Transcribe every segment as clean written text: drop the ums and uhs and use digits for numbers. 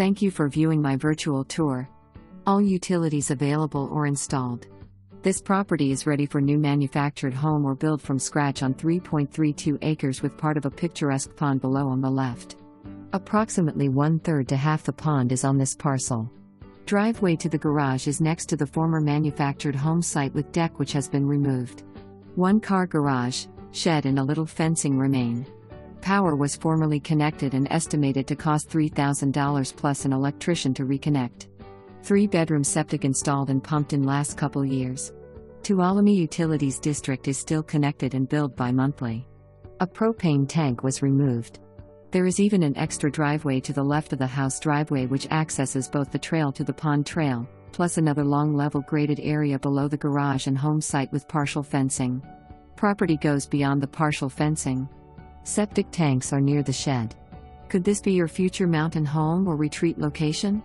Thank you for viewing my virtual tour. All utilities available or installed. This property is ready for new manufactured home or build from scratch on 3.32 acres with part of a picturesque pond below on the left. Approximately 1/3 to half the pond is on this parcel. Driveway to the garage is next to the former manufactured home site with deck which has been removed. One-car garage, shed and a little fencing remain. Power was formerly connected and estimated to cost $3,000 plus an electrician to reconnect. 3-bedroom septic installed and pumped in last couple years. Tuolumne Utilities District is still connected and billed bi-monthly. A propane tank was removed. There is even an extra driveway to the left of the house driveway which accesses both the trail to the pond trail, plus another long level graded area below the garage and home site with partial fencing. Property goes beyond the partial fencing. Septic tanks are near the shed. Could this be your future mountain home or retreat location?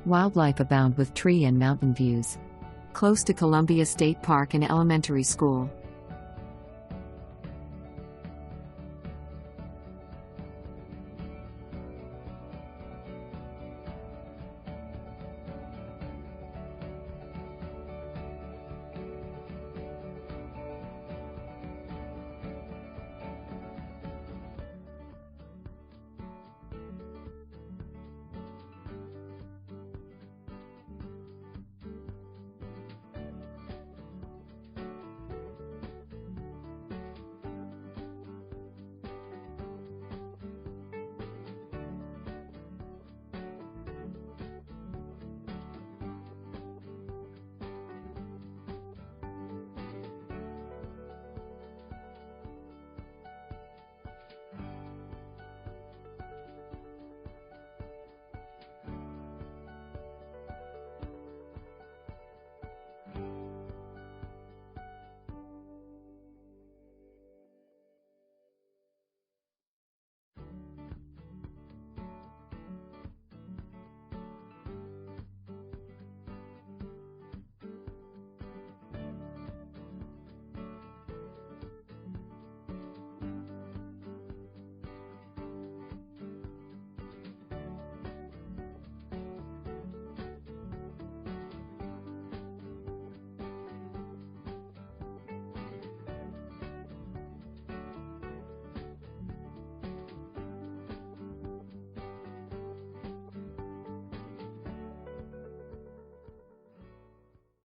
Wildlife abound with tree and mountain views. Close to Columbia State Park and elementary school.